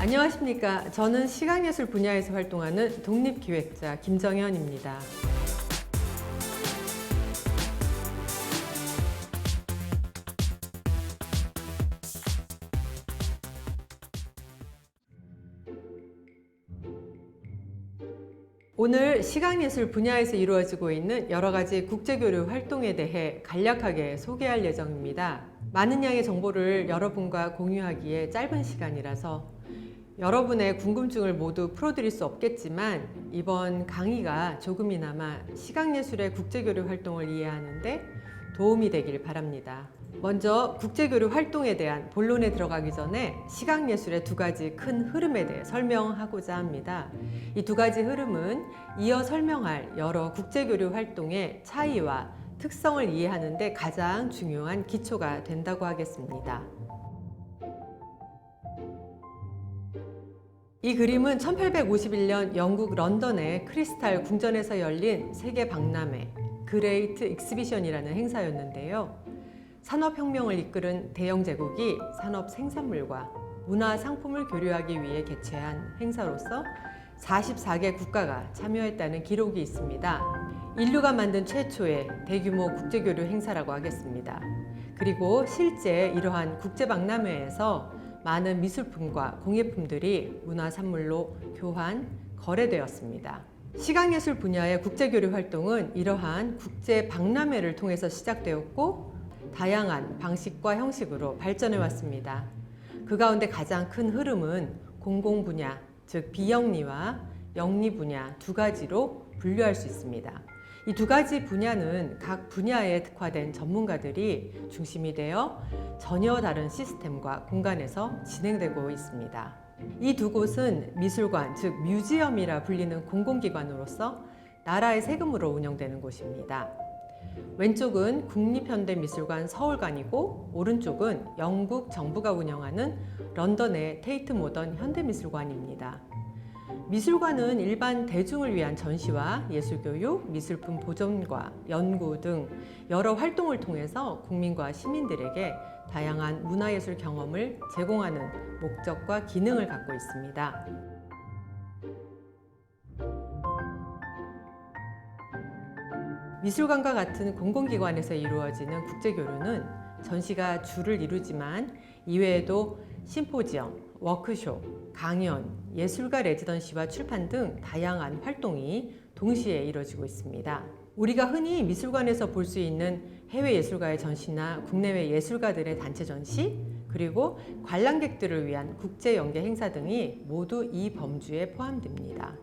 안녕하십니까. 저는 시각예술 분야에서 활동하는 독립기획자 김정현입니다. 오늘 시각예술 분야에서 이루어지고 있는 여러 가지 국제교류 활동에 대해 간략하게 소개할 예정입니다. 많은 양의 정보를 여러분과 공유하기에 짧은 시간이라서 여러분의 궁금증을 모두 풀어드릴 수 없겠지만 이번 강의가 조금이나마 시각예술의 국제교류 활동을 이해하는 데 도움이 되길 바랍니다. 먼저 국제교류 활동에 대한 본론에 들어가기 전에 시각예술의 두 가지 큰 흐름에 대해 설명하고자 합니다. 이 두 가지 흐름은 이어 설명할 여러 국제교류 활동의 차이와 특성을 이해하는 데 가장 중요한 기초가 된다고 하겠습니다. 이 그림은 1851년 영국 런던의 크리스탈 궁전에서 열린 세계 박람회 그레이트 익스비션이라는 행사였는데요. 산업혁명을 이끌은 대영 제국이 산업 생산물과 문화 상품을 교류하기 위해 개최한 행사로서 44개 국가가 참여했다는 기록이 있습니다. 인류가 만든 최초의 대규모 국제교류 행사라고 하겠습니다. 그리고 실제 이러한 국제박람회에서 많은 미술품과 공예품들이 문화산물로 교환, 거래되었습니다. 시각예술 분야의 국제교류 활동은 이러한 국제박람회를 통해서 시작되었고 다양한 방식과 형식으로 발전해 왔습니다. 그 가운데 가장 큰 흐름은 공공 분야, 즉 비영리와 영리 분야 두 가지로 분류할 수 있습니다. 이 두 가지 분야는 각 분야에 특화된 전문가들이 중심이 되어 전혀 다른 시스템과 공간에서 진행되고 있습니다. 이 두 곳은 미술관, 즉 뮤지엄이라 불리는 공공기관으로서 나라의 세금으로 운영되는 곳입니다. 왼쪽은 국립현대미술관 서울관이고 오른쪽은 영국 정부가 운영하는 런던의 테이트 모던 현대미술관입니다. 미술관은 일반 대중을 위한 전시와 예술교육, 미술품 보존과 연구 등 여러 활동을 통해서 국민과 시민들에게 다양한 문화예술 경험을 제공하는 목적과 기능을 갖고 있습니다. 미술관과 같은 공공기관에서 이루어지는 국제교류는 전시가 주를 이루지만 이외에도 심포지엄, 워크숍, 강연, 예술가 레지던시와 출판 등 다양한 활동이 동시에 이루어지고 있습니다. 우리가 흔히 미술관에서 볼 수 있는 해외 예술가의 전시나 국내외 예술가들의 단체 전시, 그리고 관람객들을 위한 국제 연계 행사 등이 모두 이 범주에 포함됩니다.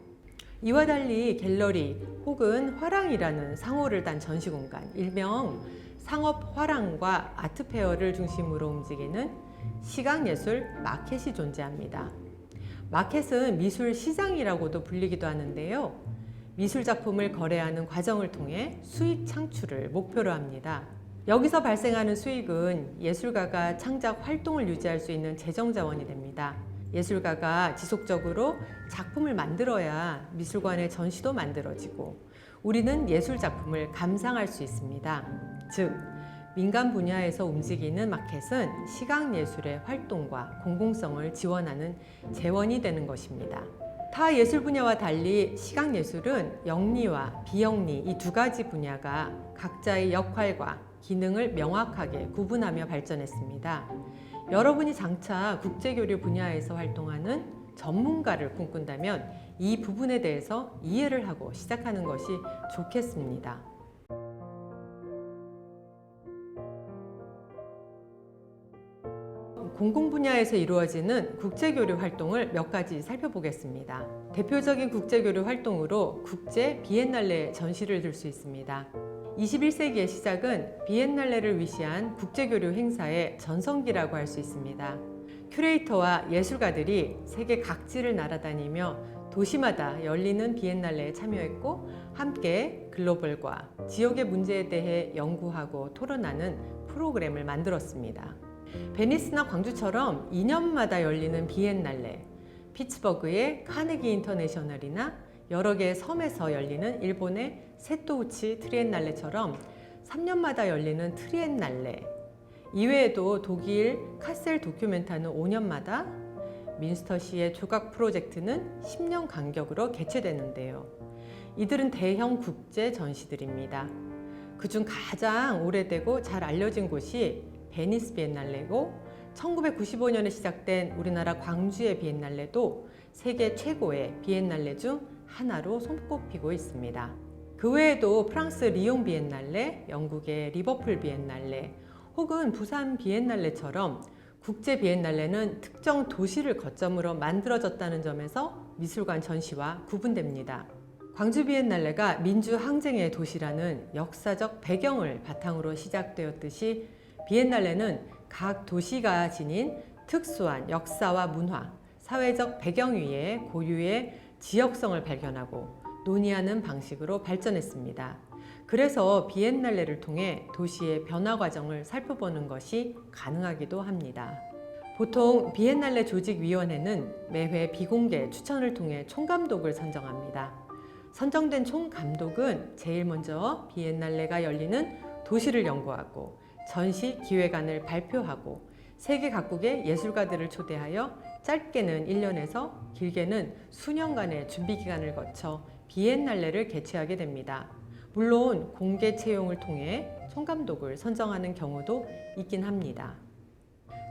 이와 달리 갤러리 혹은 화랑이라는 상호를 단 전시 공간, 일명 상업 화랑과 아트페어를 중심으로 움직이는 시각예술 마켓이 존재합니다. 마켓은 미술 시장이라고도 불리기도 하는데요. 미술 작품을 거래하는 과정을 통해 수익 창출을 목표로 합니다. 여기서 발생하는 수익은 예술가가 창작 활동을 유지할 수 있는 재정 자원이 됩니다. 예술가가 지속적으로 작품을 만들어야 미술관의 전시도 만들어지고 우리는 예술 작품을 감상할 수 있습니다. 즉, 민간 분야에서 움직이는 마켓은 시각예술의 활동과 공공성을 지원하는 재원이 되는 것입니다. 타 예술 분야와 달리 시각예술은 영리와 비영리 이 두 가지 분야가 각자의 역할과 기능을 명확하게 구분하며 발전했습니다. 여러분이 장차 국제교류 분야에서 활동하는 전문가를 꿈꾼다면 이 부분에 대해서 이해를 하고 시작하는 것이 좋겠습니다. 공공 분야에서 이루어지는 국제교류 활동을 몇 가지 살펴보겠습니다. 대표적인 국제교류 활동으로 국제 비엔날레 전시를 들 수 있습니다. 21세기의 시작은 비엔날레를 위시한 국제교류 행사의 전성기라고 할 수 있습니다. 큐레이터와 예술가들이 세계 각지를 날아다니며 도시마다 열리는 비엔날레에 참여했고 함께 글로벌과 지역의 문제에 대해 연구하고 토론하는 프로그램을 만들었습니다. 베니스나 광주처럼 2년마다 열리는 비엔날레, 피츠버그의 카네기 인터내셔널이나 여러 개의 섬에서 열리는 일본의 세토우치 트리엔날레처럼 3년마다 열리는 트리엔날레, 이외에도 독일 카셀 도큐멘타는 5년마다, 민스터시의 조각 프로젝트는 10년 간격으로 개최되는데요. 이들은 대형 국제 전시들입니다. 그중 가장 오래되고 잘 알려진 곳이 베니스 비엔날레고 1995년에 시작된 우리나라 광주의 비엔날레도 세계 최고의 비엔날레 중 하나로 손꼽히고 있습니다. 그 외에도 프랑스 리옹 비엔날레, 영국의 리버풀 비엔날레 혹은 부산 비엔날레처럼 국제 비엔날레는 특정 도시를 거점으로 만들어졌다는 점에서 미술관 전시와 구분됩니다. 광주 비엔날레가 민주항쟁의 도시라는 역사적 배경을 바탕으로 시작되었듯이 비엔날레는 각 도시가 지닌 특수한 역사와 문화, 사회적 배경 위에 고유의 지역성을 발견하고 논의하는 방식으로 발전했습니다. 그래서 비엔날레를 통해 도시의 변화 과정을 살펴보는 것이 가능하기도 합니다. 보통 비엔날레 조직위원회는 매회 비공개 추천을 통해 총감독을 선정합니다. 선정된 총감독은 제일 먼저 비엔날레가 열리는 도시를 연구하고 전시 기획안을 발표하고 세계 각국의 예술가들을 초대하여 짧게는 1년에서 길게는 수년간의 준비 기간을 거쳐 비엔날레를 개최하게 됩니다. 물론 공개 채용을 통해 총감독을 선정하는 경우도 있긴 합니다.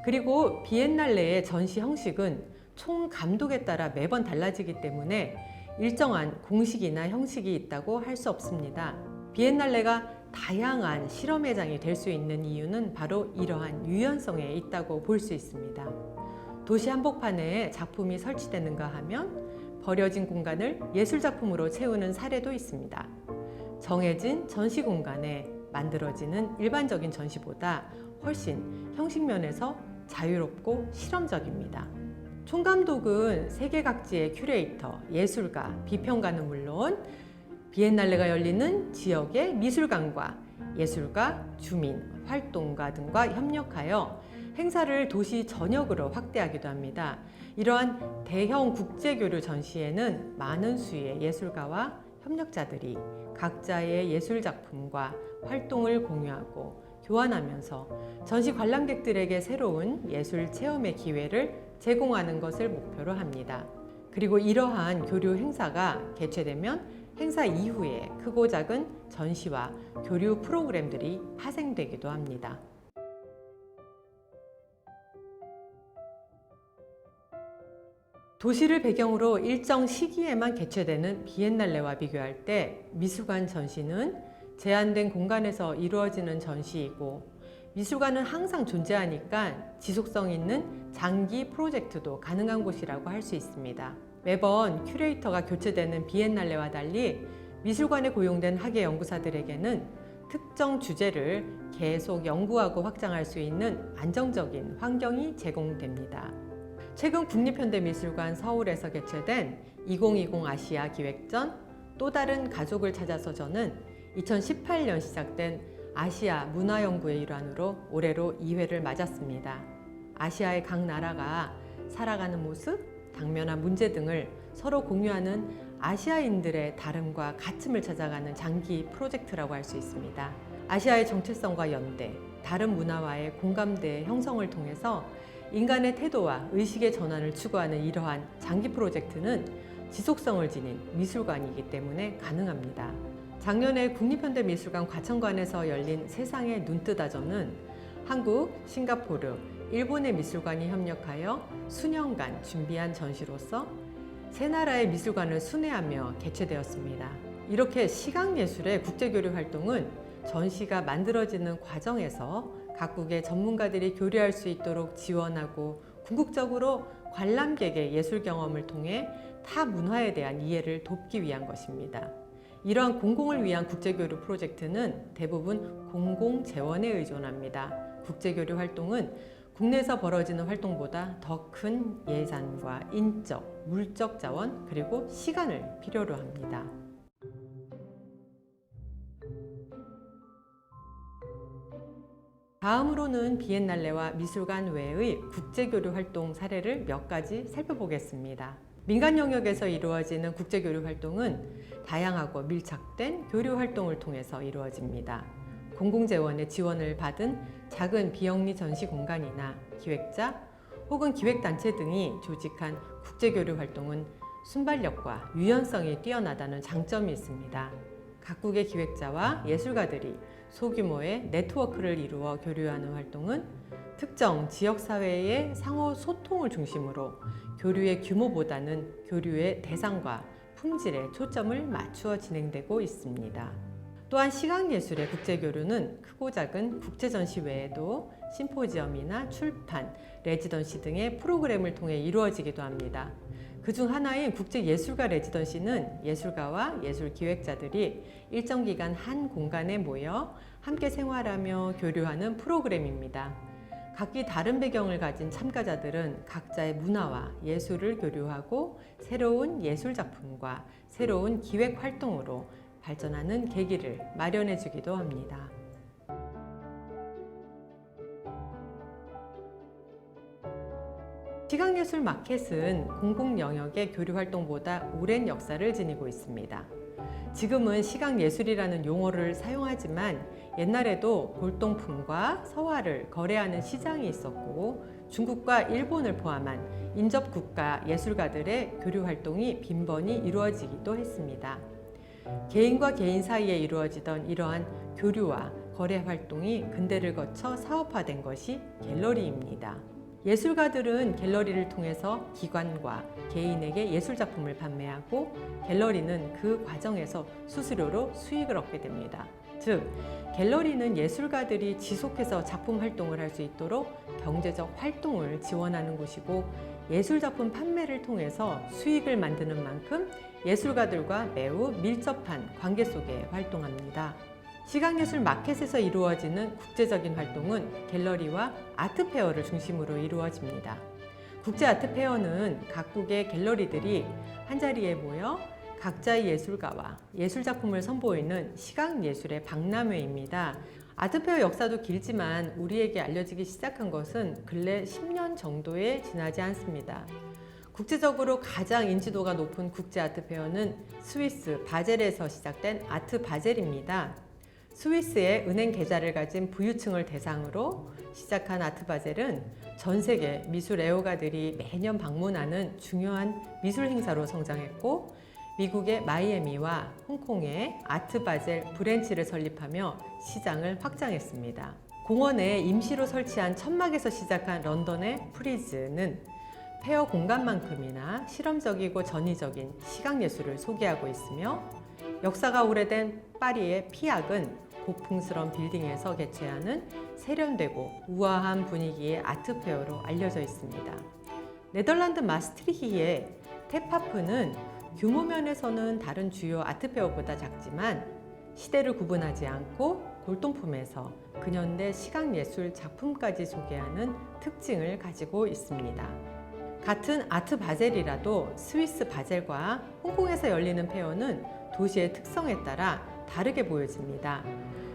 그리고 비엔날레의 전시 형식은 총감독에 따라 매번 달라지기 때문에 일정한 공식이나 형식이 있다고 할 수 없습니다. 비엔날레가 다양한 실험회장이 될 수 있는 이유는 바로 이러한 유연성에 있다고 볼 수 있습니다. 도시 한복판에 작품이 설치되는가 하면 버려진 공간을 예술작품으로 채우는 사례도 있습니다. 정해진 전시 공간에 만들어지는 일반적인 전시보다 훨씬 형식면에서 자유롭고 실험적입니다. 총감독은 세계 각지의 큐레이터, 예술가, 비평가는 물론 비엔날레가 열리는 지역의 미술관과 예술가, 주민, 활동가 등과 협력하여 행사를 도시 전역으로 확대하기도 합니다. 이러한 대형 국제교류 전시에는 많은 수의 예술가와 협력자들이 각자의 예술작품과 활동을 공유하고 교환하면서 전시 관람객들에게 새로운 예술 체험의 기회를 제공하는 것을 목표로 합니다. 그리고 이러한 교류 행사가 개최되면 행사 이후에 크고 작은 전시와 교류 프로그램들이 파생되기도 합니다. 도시를 배경으로 일정 시기에만 개최되는 비엔날레와 비교할 때 미술관 전시는 제한된 공간에서 이루어지는 전시이고 미술관은 항상 존재하니까 지속성 있는 장기 프로젝트도 가능한 곳이라고 할 수 있습니다. 매번 큐레이터가 교체되는 비엔날레와 달리 미술관에 고용된 학예 연구사들에게는 특정 주제를 계속 연구하고 확장할 수 있는 안정적인 환경이 제공됩니다. 최근 국립현대미술관 서울에서 개최된 2020 아시아 기획전 또 다른 가족을 찾아서 저는 2018년 시작된 아시아 문화연구의 일환으로 올해로 2회를 맞았습니다. 아시아의 각 나라가 살아가는 모습, 당면한 문제 등을 서로 공유하는 아시아인들의 다름과 같음을 찾아가는 장기 프로젝트라고 할 수 있습니다. 아시아의 정체성과 연대, 다른 문화와의 공감대 형성을 통해서 인간의 태도와 의식의 전환을 추구하는 이러한 장기 프로젝트는 지속성을 지닌 미술관이기 때문에 가능합니다. 작년에 국립현대미술관 과천관에서 열린 세상의 눈뜨다전은 한국, 싱가포르, 일본의 미술관이 협력하여 수년간 준비한 전시로서 세 나라의 미술관을 순회하며 개최되었습니다. 이렇게 시각예술의 국제교류 활동은 전시가 만들어지는 과정에서 각국의 전문가들이 교류할 수 있도록 지원하고 궁극적으로 관람객의 예술 경험을 통해 타 문화에 대한 이해를 돕기 위한 것입니다. 이러한 공공을 위한 국제교류 프로젝트는 대부분 공공재원에 의존합니다. 국제교류 활동은 국내에서 벌어지는 활동보다 더 큰 예산과 인적, 물적 자원 그리고 시간을 필요로 합니다. 다음으로는 비엔날레와 미술관 외의 국제교류 활동 사례를 몇 가지 살펴보겠습니다. 민간 영역에서 이루어지는 국제교류 활동은 다양하고 밀착된 교류 활동을 통해서 이루어집니다. 공공재원의 지원을 받은 작은 비영리 전시 공간이나 기획자 혹은 기획단체 등이 조직한 국제교류 활동은 순발력과 유연성이 뛰어나다는 장점이 있습니다. 각국의 기획자와 예술가들이 소규모의 네트워크를 이루어 교류하는 활동은 특정 지역사회의 상호 소통을 중심으로 교류의 규모보다는 교류의 대상과 품질에 초점을 맞추어 진행되고 있습니다. 또한 시각예술의 국제교류는 크고 작은 국제전시 외에도 심포지엄이나 출판, 레지던시 등의 프로그램을 통해 이루어지기도 합니다. 그중 하나인 국제예술가 레지던시는 예술가와 예술기획자들이 일정 기간 한 공간에 모여 함께 생활하며 교류하는 프로그램입니다. 각기 다른 배경을 가진 참가자들은 각자의 문화와 예술을 교류하고 새로운 예술작품과 새로운 기획활동으로 발전하는 계기를 마련해 주기도 합니다. 시각예술 마켓은 공공 영역의 교류 활동보다 오랜 역사를 지니고 있습니다. 지금은 시각예술이라는 용어를 사용하지만 옛날에도 골동품과 서화를 거래하는 시장이 있었고 중국과 일본을 포함한 인접국가 예술가들의 교류 활동이 빈번히 이루어지기도 했습니다. 개인과 개인 사이에 이루어지던 이러한 교류와 거래 활동이 근대를 거쳐 사업화된 것이 갤러리입니다. 예술가들은 갤러리를 통해서 기관과 개인에게 예술작품을 판매하고 갤러리는 그 과정에서 수수료로 수익을 얻게 됩니다. 즉, 갤러리는 예술가들이 지속해서 작품 활동을 할 수 있도록 경제적 활동을 지원하는 곳이고 예술작품 판매를 통해서 수익을 만드는 만큼 예술가들과 매우 밀접한 관계 속에 활동합니다. 시각예술 마켓에서 이루어지는 국제적인 활동은 갤러리와 아트페어를 중심으로 이루어집니다. 국제 아트페어는 각국의 갤러리들이 한자리에 모여 각자의 예술가와 예술작품을 선보이는 시각예술의 박람회입니다. 아트페어 역사도 길지만 우리에게 알려지기 시작한 것은 근래 10년 정도에 지나지 않습니다. 국제적으로 가장 인지도가 높은 국제 아트페어는 스위스 바젤에서 시작된 아트 바젤입니다. 스위스의 은행 계좌를 가진 부유층을 대상으로 시작한 아트 바젤은 전 세계 미술 애호가들이 매년 방문하는 중요한 미술 행사로 성장했고 미국의 마이애미와 홍콩에 아트 바젤 브랜치를 설립하며 시장을 확장했습니다. 공원에 임시로 설치한 천막에서 시작한 런던의 프리즈는 페어 공간만큼이나 실험적이고 전위적인 시각예술을 소개하고 있으며 역사가 오래된 파리의 피악은 고풍스러운 빌딩에서 개최하는 세련되고 우아한 분위기의 아트페어로 알려져 있습니다. 네덜란드 마스트리히의 테파프는 규모 면에서는 다른 주요 아트페어보다 작지만 시대를 구분하지 않고 골동품에서 근현대 시각예술 작품까지 소개하는 특징을 가지고 있습니다. 같은 아트 바젤이라도 스위스 바젤과 홍콩에서 열리는 페어는 도시의 특성에 따라 다르게 보여집니다.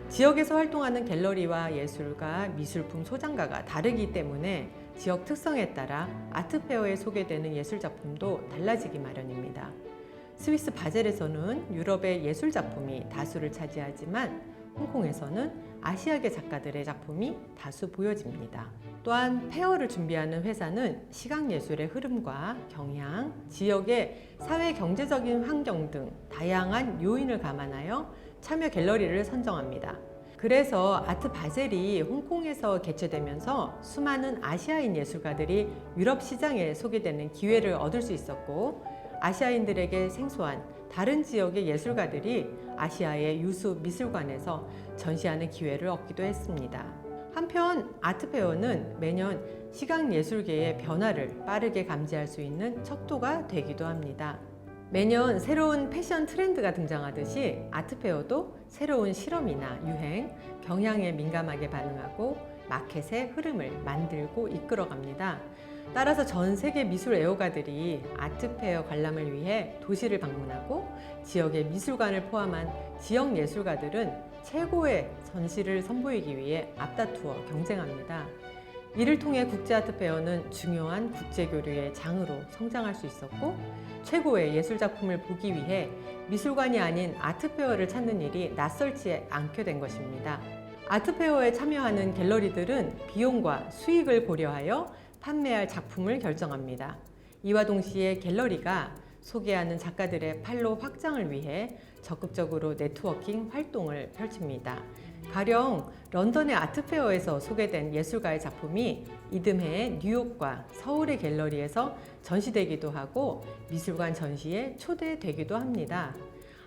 지역에서 활동하는 갤러리와 예술가, 미술품 소장가가 다르기 때문에 지역 특성에 따라 아트페어에 소개되는 예술작품도 달라지기 마련입니다. 스위스 바젤에서는 유럽의 예술작품이 다수를 차지하지만 홍콩에서는 아시아계 작가들의 작품이 다수 보여집니다. 또한 페어를 준비하는 회사는 시각예술의 흐름과 경향, 지역의 사회 경제적인 환경 등 다양한 요인을 감안하여 참여 갤러리를 선정합니다. 그래서 아트 바젤이 홍콩에서 개최되면서 수많은 아시아인 예술가들이 유럽 시장에 소개되는 기회를 얻을 수 있었고 아시아인들에게 생소한 다른 지역의 예술가들이 아시아의 유수 미술관에서 전시하는 기회를 얻기도 했습니다. 한편 아트페어는 매년 시각예술계의 변화를 빠르게 감지할 수 있는 척도가 되기도 합니다. 매년 새로운 패션 트렌드가 등장하듯이 아트페어도 새로운 실험이나 유행, 경향에 민감하게 반응하고 마켓의 흐름을 만들고 이끌어갑니다. 따라서 전 세계 미술 애호가들이 아트페어 관람을 위해 도시를 방문하고 지역의 미술관을 포함한 지역 예술가들은 최고의 전시를 선보이기 위해 앞다투어 경쟁합니다. 이를 통해 국제아트페어는 중요한 국제교류의 장으로 성장할 수 있었고 최고의 예술작품을 보기 위해 미술관이 아닌 아트페어를 찾는 일이 낯설지 않게 된 것입니다. 아트페어에 참여하는 갤러리들은 비용과 수익을 고려하여 판매할 작품을 결정합니다. 이와 동시에 갤러리가 소개하는 작가들의 판로 확장을 위해 적극적으로 네트워킹 활동을 펼칩니다. 가령 런던의 아트페어에서 소개된 예술가의 작품이 이듬해 뉴욕과 서울의 갤러리에서 전시되기도 하고 미술관 전시에 초대되기도 합니다.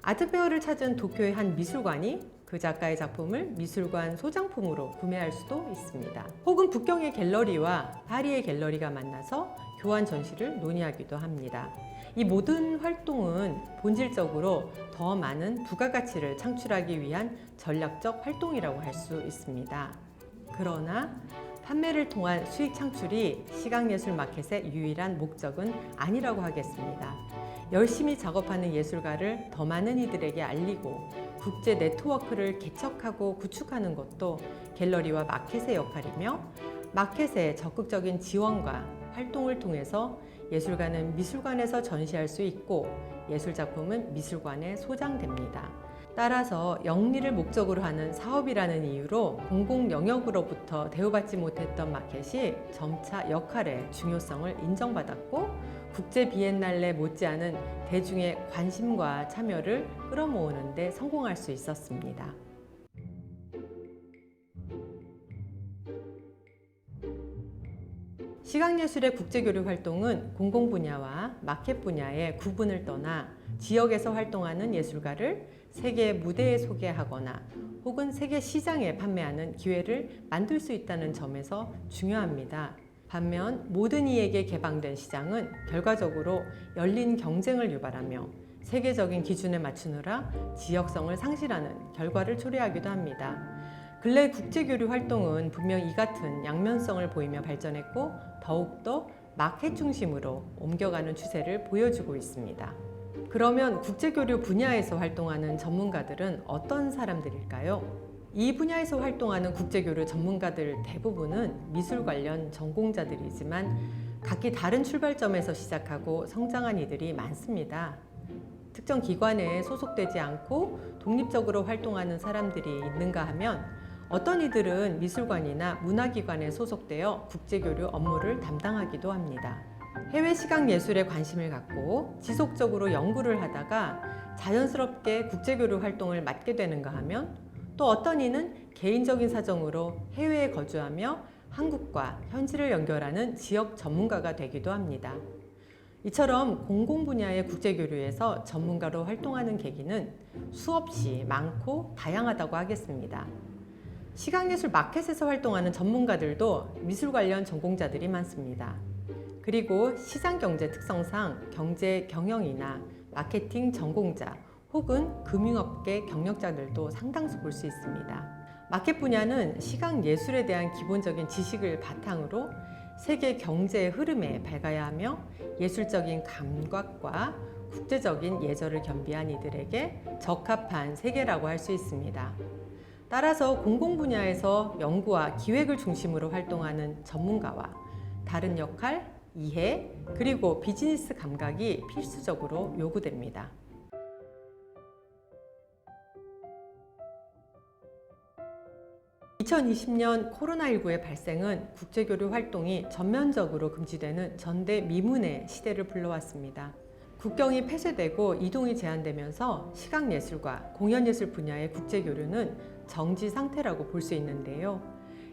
아트페어를 찾은 도쿄의 한 미술관이 그 작가의 작품을 미술관 소장품으로 구매할 수도 있습니다. 혹은 북경의 갤러리와 파리의 갤러리가 만나서 교환 전시를 논의하기도 합니다. 이 모든 활동은 본질적으로 더 많은 부가가치를 창출하기 위한 전략적 활동이라고 할 수 있습니다. 그러나 판매를 통한 수익 창출이 시각예술 마켓의 유일한 목적은 아니라고 하겠습니다. 열심히 작업하는 예술가를 더 많은 이들에게 알리고 국제 네트워크를 개척하고 구축하는 것도 갤러리와 마켓의 역할이며, 마켓의 적극적인 지원과 활동을 통해서 예술가는 미술관에서 전시할 수 있고 예술작품은 미술관에 소장됩니다. 따라서 영리를 목적으로 하는 사업이라는 이유로 공공 영역으로부터 대우받지 못했던 마켓이 점차 역할의 중요성을 인정받았고 국제 비엔날레 못지않은 대중의 관심과 참여를 끌어모으는 데 성공할 수 있었습니다. 시각예술의 국제교류 활동은 공공 분야와 마켓 분야의 구분을 떠나 지역에서 활동하는 예술가를 세계 무대에 소개하거나 혹은 세계 시장에 판매하는 기회를 만들 수 있다는 점에서 중요합니다. 반면 모든 이에게 개방된 시장은 결과적으로 열린 경쟁을 유발하며 세계적인 기준에 맞추느라 지역성을 상실하는 결과를 초래하기도 합니다. 근래 국제교류 활동은 분명 이 같은 양면성을 보이며 발전했고 더욱더 마켓 중심으로 옮겨가는 추세를 보여주고 있습니다. 그러면 국제교류 분야에서 활동하는 전문가들은 어떤 사람들일까요? 이 분야에서 활동하는 국제교류 전문가들 대부분은 미술 관련 전공자들이지만 각기 다른 출발점에서 시작하고 성장한 이들이 많습니다. 특정 기관에 소속되지 않고 독립적으로 활동하는 사람들이 있는가 하면 어떤 이들은 미술관이나 문화기관에 소속되어 국제교류 업무를 담당하기도 합니다. 해외 시각예술에 관심을 갖고 지속적으로 연구를 하다가 자연스럽게 국제교류 활동을 맡게 되는가 하면 또 어떤 이는 개인적인 사정으로 해외에 거주하며 한국과 현지를 연결하는 지역 전문가가 되기도 합니다. 이처럼 공공 분야의 국제교류에서 전문가로 활동하는 계기는 수없이 많고 다양하다고 하겠습니다. 시각예술 마켓에서 활동하는 전문가들도 미술 관련 전공자들이 많습니다. 그리고 시장경제 특성상 경제 경영이나 마케팅 전공자 혹은 금융업계 경력자들도 상당수 볼 수 있습니다. 마켓 분야는 시각예술에 대한 기본적인 지식을 바탕으로 세계 경제의 흐름에 밝아야 하며 예술적인 감각과 국제적인 예절을 겸비한 이들에게 적합한 세계라고 할 수 있습니다. 따라서 공공 분야에서 연구와 기획을 중심으로 활동하는 전문가와 다른 역할, 이해, 그리고 비즈니스 감각이 필수적으로 요구됩니다. (2020년) 코로나19의 발생은 국제교류 활동이 전면적으로 금지되는 전대미문의 시대를 불러왔습니다. 국경이 폐쇄되고 이동이 제한되면서 시각예술과 공연예술 분야의 국제교류는 정지 상태라고 볼 수 있는데요.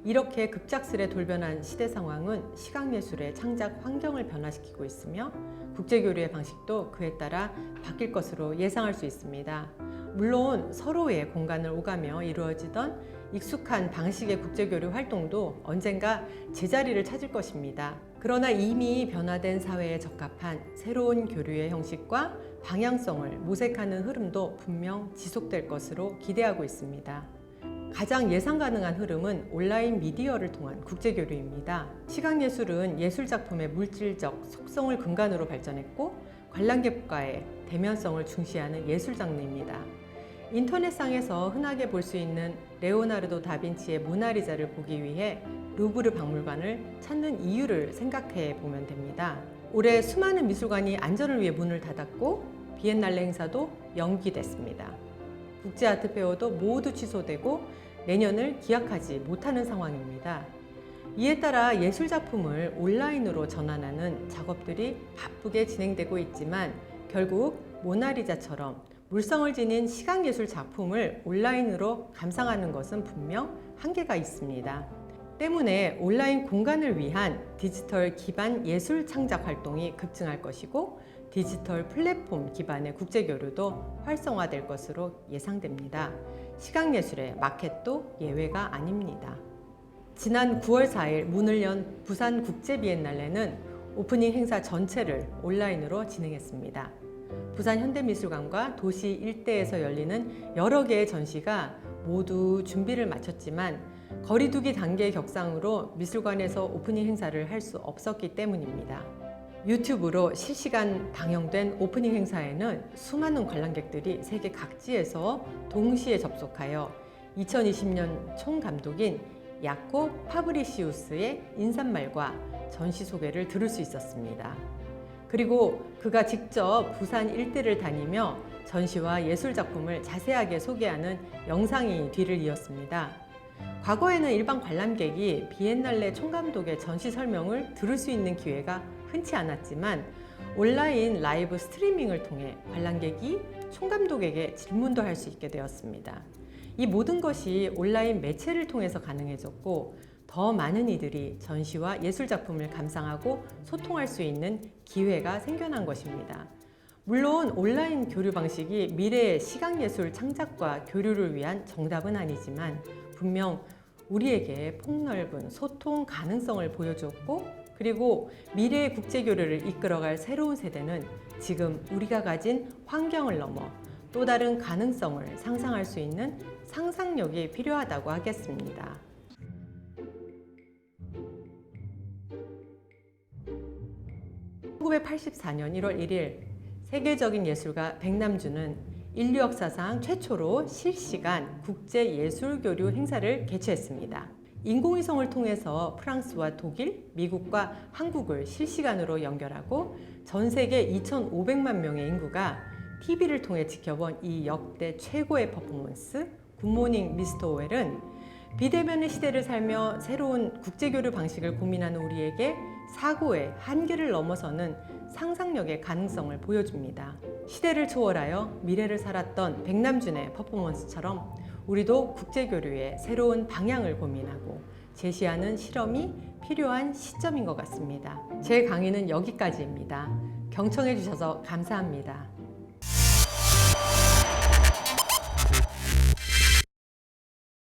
이렇게 급작스레 돌변한 시대 상황은 시각예술의 창작 환경을 변화시키고 있으며 국제교류의 방식도 그에 따라 바뀔 것으로 예상할 수 있습니다. 물론 서로의 공간을 오가며 이루어지던 익숙한 방식의 국제교류 활동도 언젠가 제자리를 찾을 것입니다. 그러나 이미 변화된 사회에 적합한 새로운 교류의 형식과 방향성을 모색하는 흐름도 분명 지속될 것으로 기대하고 있습니다. 가장 예상 가능한 흐름은 온라인 미디어를 통한 국제교류입니다. 시각예술은 예술작품의 물질적 속성을 근간으로 발전했고 관람객과의 대면성을 중시하는 예술 장르입니다. 인터넷상에서 흔하게 볼 수 있는 레오나르도 다빈치의 모나리자를 보기 위해 루브르 박물관을 찾는 이유를 생각해 보면 됩니다. 올해 수많은 미술관이 안전을 위해 문을 닫았고 비엔날레 행사도 연기됐습니다. 국제 아트페어도 모두 취소되고 내년을 기약하지 못하는 상황입니다. 이에 따라 예술 작품을 온라인으로 전환하는 작업들이 바쁘게 진행되고 있지만 결국 모나리자처럼 물성을 지닌 시각예술 작품을 온라인으로 감상하는 것은 분명 한계가 있습니다. 때문에 온라인 공간을 위한 디지털 기반 예술 창작 활동이 급증할 것이고 디지털 플랫폼 기반의 국제 교류도 활성화될 것으로 예상됩니다. 시각예술의 마켓도 예외가 아닙니다. 지난 9월 4일 문을 연 부산국제비엔날레는 오프닝 행사 전체를 온라인으로 진행했습니다. 부산 현대미술관과 도시 일대에서 열리는 여러 개의 전시가 모두 준비를 마쳤지만 거리두기 단계의 격상으로 미술관에서 오프닝 행사를 할 수 없었기 때문입니다. 유튜브로 실시간 방영된 오프닝 행사에는 수많은 관람객들이 세계 각지에서 동시에 접속하여 2020년 총감독인 야코 파브리시우스의 인사말과 전시 소개를 들을 수 있었습니다. 그리고 그가 직접 부산 일대를 다니며 전시와 예술 작품을 자세하게 소개하는 영상이 뒤를 이었습니다. 과거에는 일반 관람객이 비엔날레 총감독의 전시 설명을 들을 수 있는 기회가 흔치 않았지만 온라인 라이브 스트리밍을 통해 관람객이 총감독에게 질문도 할 수 있게 되었습니다. 이 모든 것이 온라인 매체를 통해서 가능해졌고 더 많은 이들이 전시와 예술 작품을 감상하고 소통할 수 있는 기회가 생겨난 것입니다. 물론 온라인 교류 방식이 미래의 시각예술 창작과 교류를 위한 정답은 아니지만 분명 우리에게 폭넓은 소통 가능성을 보여주었고 그리고 미래의 국제교류를 이끌어갈 새로운 세대는 지금 우리가 가진 환경을 넘어 또 다른 가능성을 상상할 수 있는 상상력이 필요하다고 하겠습니다. (1984년 1월 1일) 세계적인 예술가 백남준은 인류 역사상 최초로 실시간 국제예술교류 행사를 개최했습니다. 인공위성을 통해서 프랑스와 독일, 미국과 한국을 실시간으로 연결하고 전 세계 2,500만 명의 인구가 TV를 통해 지켜본 이 역대 최고의 퍼포먼스 굿모닝 미스터 오웰은 비대면의 시대를 살며 새로운 국제교류 방식을 고민하는 우리에게 사고의 한계를 넘어서는 상상력의 가능성을 보여줍니다. 시대를 초월하여 미래를 살았던 백남준의 퍼포먼스처럼 우리도 국제교류의 새로운 방향을 고민하고 제시하는 실험이 필요한 시점인 것 같습니다. 제 강의는 여기까지입니다. 경청해 주셔서 감사합니다.